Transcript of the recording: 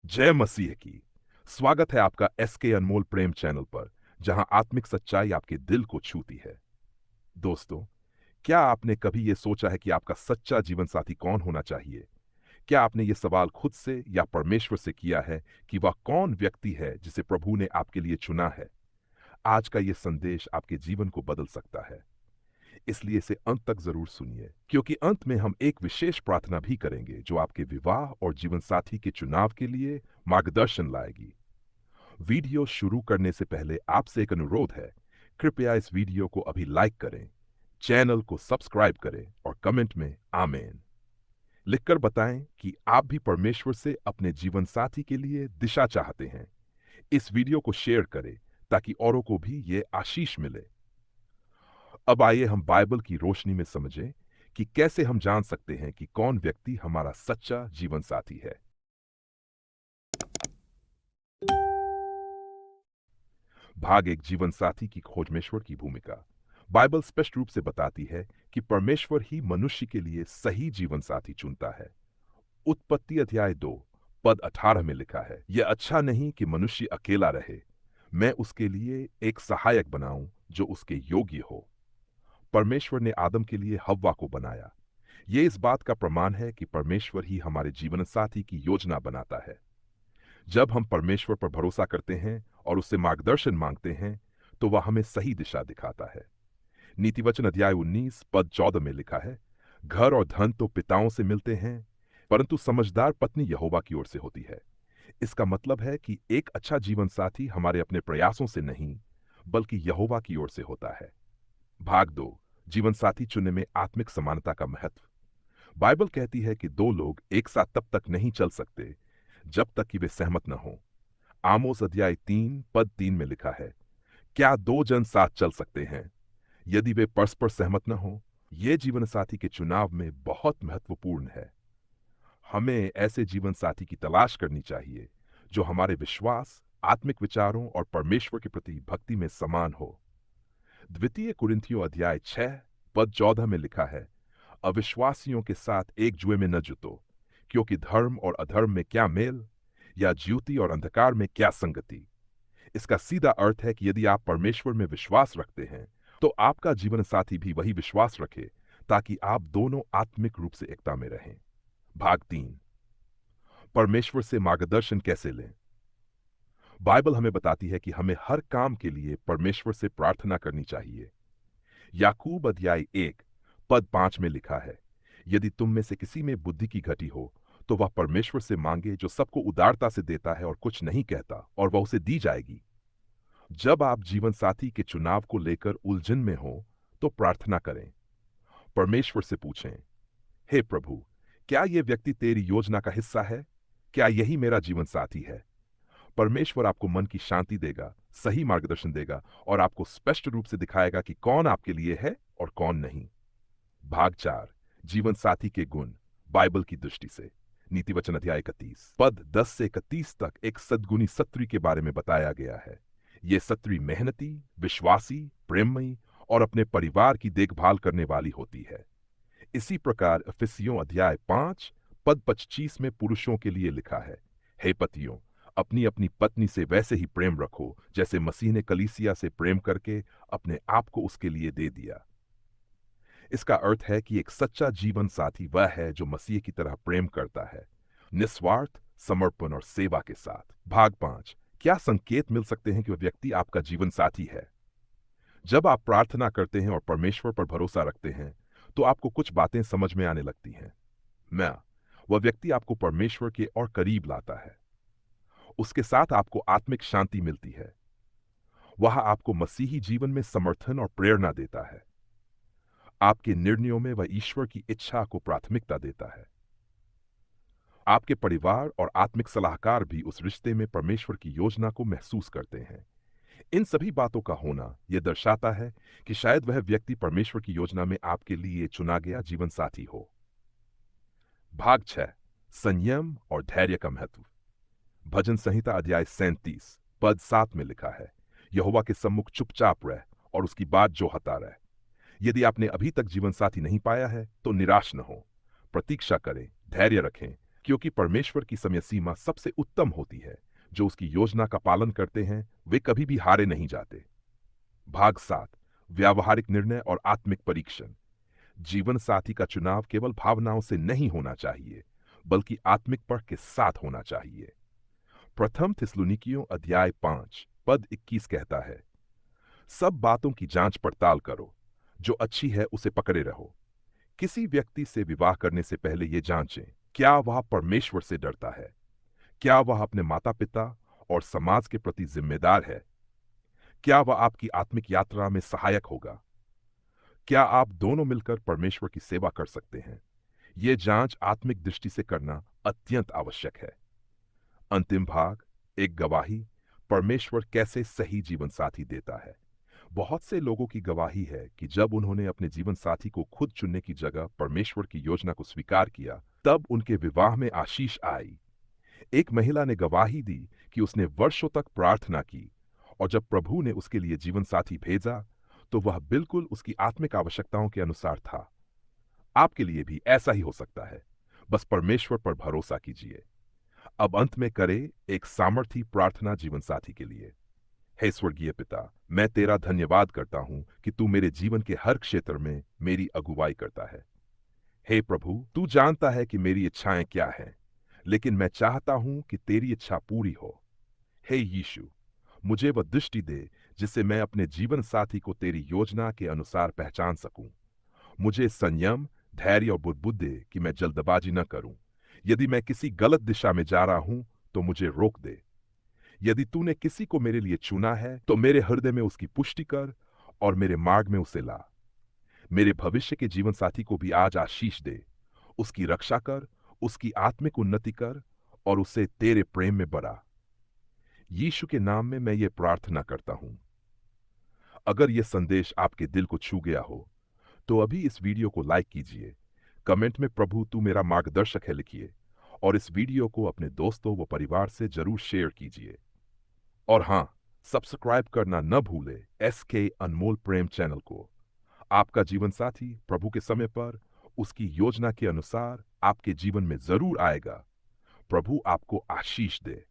जय मसीह की। स्वागत है आपका एसके अनमोल प्रेम चैनल पर, जहां आत्मिक सच्चाई आपके दिल को छूती है। दोस्तों, क्या आपने कभी यह सोचा है कि आपका सच्चा जीवन साथी कौन होना चाहिए? क्या आपने ये सवाल खुद से या परमेश्वर से किया है कि वह कौन व्यक्ति है जिसे प्रभु ने आपके लिए चुना है? आज का ये संदेश आपके जीवन को बदल सकता है, इसलिए इसे अंत तक जरूर सुनिए, क्योंकि अंत में हम एक विशेष प्रार्थना भी करेंगे जो आपके विवाह और जीवन साथी के चुनाव के लिए मार्गदर्शन लाएगी। वीडियो शुरू करने से पहले आपसे एक अनुरोध है। कृपया इस वीडियो को अभी लाइक करें, चैनल को सब्सक्राइब करें और कमेंट में आमेन लिखकर बताएं कि आप भी परमेश्वर से अपने जीवन साथी के लिए दिशा चाहते हैं। इस वीडियो को शेयर करें ताकि औरों को भी ये आशीष मिले। अब आइए हम बाइबल की रोशनी में समझें कि कैसे हम जान सकते हैं कि कौन व्यक्ति हमारा सच्चा जीवन साथी है। भाग एक, जीवन साथी की खोज में ईश्वर की भूमिका। बाइबल स्पष्ट रूप से बताती है कि परमेश्वर ही मनुष्य के लिए सही जीवन साथी चुनता है। उत्पत्ति अध्याय 2 पद 18 में लिखा है, यह अच्छा नहीं कि मनुष्य अकेला रहे, मैं उसके लिए एक सहायक बनाऊं जो उसके योग्य हो। परमेश्वर ने आदम के लिए हव्वा को बनाया। यह इस बात का प्रमाण है कि परमेश्वर ही हमारे जीवन साथी की योजना बनाता है। जब हम परमेश्वर पर भरोसा करते हैं और उससे मार्गदर्शन मांगते हैं, तो वह हमें सही दिशा दिखाता है। नीतिवचन अध्याय 19 पद 14 में लिखा है, घर और धन तो पिताओं से मिलते हैं, परंतु समझदार पत्नी यहोवा की ओर से होती है। इसका मतलब है कि एक अच्छा जीवन साथी हमारे अपने प्रयासों से नहीं, बल्कि यहोवा की ओर से होता है। भाग 2, जीवन साथी चुनने में आत्मिक समानता का महत्व। बाइबल कहती है कि दो लोग एक साथ तब तक नहीं चल सकते जब तक कि वे सहमत न हों। आमोस अध्याय 3 पद 3 में लिखा है, क्या दो जन साथ चल सकते हैं यदि वे परस्पर सहमत न हों? ये जीवन साथी के चुनाव में बहुत महत्वपूर्ण है। हमें ऐसे जीवन साथी की तलाश करनी चाहिए जो हमारे विश्वास, आत्मिक विचारों और परमेश्वर के प्रति भक्ति में समान हो। द्वितीय कुरिन्थियों अध्याय 6 पद 14 में लिखा है, अविश्वासियों के साथ एक जुए में न जुतो, क्योंकि धर्म और अधर्म में क्या मेल, या ज्योति और अंधकार में क्या संगति। इसका सीधा अर्थ है कि यदि आप परमेश्वर में विश्वास रखते हैं, तो आपका जीवन साथी भी वही विश्वास रखे, ताकि आप दोनों आत्मिक रूप से एकता में रहें। भाग 3, परमेश्वर से मार्गदर्शन कैसे लें। बाइबल हमें बताती है कि हमें हर काम के लिए परमेश्वर से प्रार्थना करनी चाहिए। याकूब अध्याय 1 पद 5 में लिखा है, यदि तुम में से किसी में बुद्धि की घटी हो, तो वह परमेश्वर से मांगे जो सबको उदारता से देता है और कुछ नहीं कहता, और वह उसे दी जाएगी। जब आप जीवन साथी के चुनाव को लेकर उलझन में हो, तो प्रार्थना करें। परमेश्वर से पूछें, हे प्रभु, क्या यह व्यक्ति तेरी योजना का हिस्सा है? क्या यही मेरा जीवन साथी है? परमेश्वर आपको मन की शांति देगा, सही मार्गदर्शन देगा और आपको स्पष्ट रूप से दिखाएगा कि कौन आपके लिए है और कौन नहीं। भाग 4, जीवन साथी के गुण बाइबल की दृष्टि से। नीतिवचन अध्याय 31 पद 10 से 31 तक एक सद्गुणी सत्री के बारे में बताया गया है। यह सत्री मेहनती, विश्वासी, प्रेममयी और अपने परिवार की देखभाल करने वाली होती है। इसी प्रकार इफिसियों अध्याय 5 पद 25 में पुरुषों के लिए लिखा है, हे पतियों, अपनी अपनी पत्नी से वैसे ही प्रेम रखो जैसे मसीह ने कलीसिया से प्रेम करके अपने आप को उसके लिए दे दिया। इसका अर्थ है कि एक सच्चा जीवन साथी वह है जो मसीह की तरह प्रेम करता है, निस्वार्थ, समर्पण और सेवा के साथ। भाग 5, क्या संकेत मिल सकते हैं कि वह व्यक्ति आपका जीवन साथी है? जब आप प्रार्थना करते हैं और परमेश्वर पर भरोसा रखते हैं, तो आपको कुछ बातें समझ में आने लगती हैं। वह व्यक्ति आपको परमेश्वर के और करीब लाता है। उसके साथ आपको आत्मिक शांति मिलती है। वह आपको मसीही जीवन में समर्थन और प्रेरणा देता है। आपके निर्णयों में वह ईश्वर की इच्छा को प्राथमिकता देता है। आपके परिवार और आत्मिक सलाहकार भी उस रिश्ते में परमेश्वर की योजना को महसूस करते हैं। इन सभी बातों का होना यह दर्शाता है कि शायद वह व्यक्ति परमेश्वर की योजना में आपके लिए चुना गया जीवन साथी हो। भाग 6, संयम और धैर्य का महत्व। भजन संहिता अध्याय 37 पद 7 में लिखा है, यहोवा के सम्मुख चुपचाप रह और उसकी बात जोहता रह। यदि आपने अभी तक जीवन साथी नहीं पाया है, तो निराश न हो। प्रतीक्षा करें, धैर्य रखें, क्योंकि परमेश्वर की समय सीमा सबसे उत्तम होती है। जो उसकी योजना का पालन करते हैं वे कभी भी हारे नहीं जाते। भाग 7, व्यावहारिक निर्णय और आत्मिक परीक्षण। जीवन साथी का चुनाव केवल भावनाओं से नहीं होना चाहिए, बल्कि आत्मिक पक्ष के साथ होना चाहिए। प्रथम थिस्सलुनीकियों अध्याय 5 पद 21 कहता है, सब बातों की जांच पड़ताल करो, जो अच्छी है उसे पकड़े रहो। किसी व्यक्ति से विवाह करने से पहले ये जांचें, क्या वह परमेश्वर से डरता है? क्या वह अपने माता पिता और समाज के प्रति जिम्मेदार है? क्या वह आपकी आत्मिक यात्रा में सहायक होगा? क्या आप दोनों मिलकर परमेश्वर की सेवा कर सकते हैं? ये जांच आत्मिक दृष्टि से करना अत्यंत आवश्यक है। अंतिम भाग, एक गवाही, परमेश्वर कैसे सही जीवन साथी देता है। बहुत से लोगों की गवाही है कि जब उन्होंने अपने जीवन साथी को खुद चुनने की जगह परमेश्वर की योजना को स्वीकार किया, तब उनके विवाह में आशीष आई। एक महिला ने गवाही दी कि उसने वर्षों तक प्रार्थना की, और जब प्रभु ने उसके लिए जीवन साथी भेजा, तो वह बिल्कुल उसकी आत्मिक आवश्यकताओं के अनुसार था। आपके लिए भी ऐसा ही हो सकता है। बस परमेश्वर पर भरोसा कीजिए। अब अंत में करें एक सामर्थी प्रार्थना जीवन साथी के लिए। हे स्वर्गीय पिता, मैं तेरा धन्यवाद करता हूं कि तू मेरे जीवन के हर क्षेत्र में मेरी अगुवाई करता है। हे प्रभु, तू जानता है कि मेरी इच्छाएं क्या हैं, लेकिन मैं चाहता हूं कि तेरी इच्छा पूरी हो। हे यीशु, मुझे वह दृष्टि दे जिससे मैं अपने जीवन साथी को तेरी योजना के अनुसार पहचान सकूं। मुझे संयम, धैर्य और बुद्धि दे कि मैं जल्दबाजी न करूं। यदि मैं किसी गलत दिशा में जा रहा हूं तो मुझे रोक दे। यदि तूने किसी को मेरे लिए चुना है तो मेरे हृदय में उसकी पुष्टि कर और मेरे मार्ग में उसे ला। मेरे भविष्य के जीवन साथी को भी आज आशीष दे। उसकी रक्षा कर, उसकी आत्मिक उन्नति कर और उसे तेरे प्रेम में बढ़ा। यीशु के नाम में मैं ये प्रार्थना करता हूं। अगर यह संदेश आपके दिल को छू गया हो तो अभी इस वीडियो को लाइक कीजिए, कमेंट में प्रभु तू मेरा मार्गदर्शक है लिखिए, और इस वीडियो को अपने दोस्तों व परिवार से जरूर शेयर कीजिए। और हां, सब्सक्राइब करना न भूले एसके अनमोल प्रेम चैनल को। आपका जीवन साथी प्रभु के समय पर उसकी योजना के अनुसार आपके जीवन में जरूर आएगा। प्रभु आपको आशीष दे।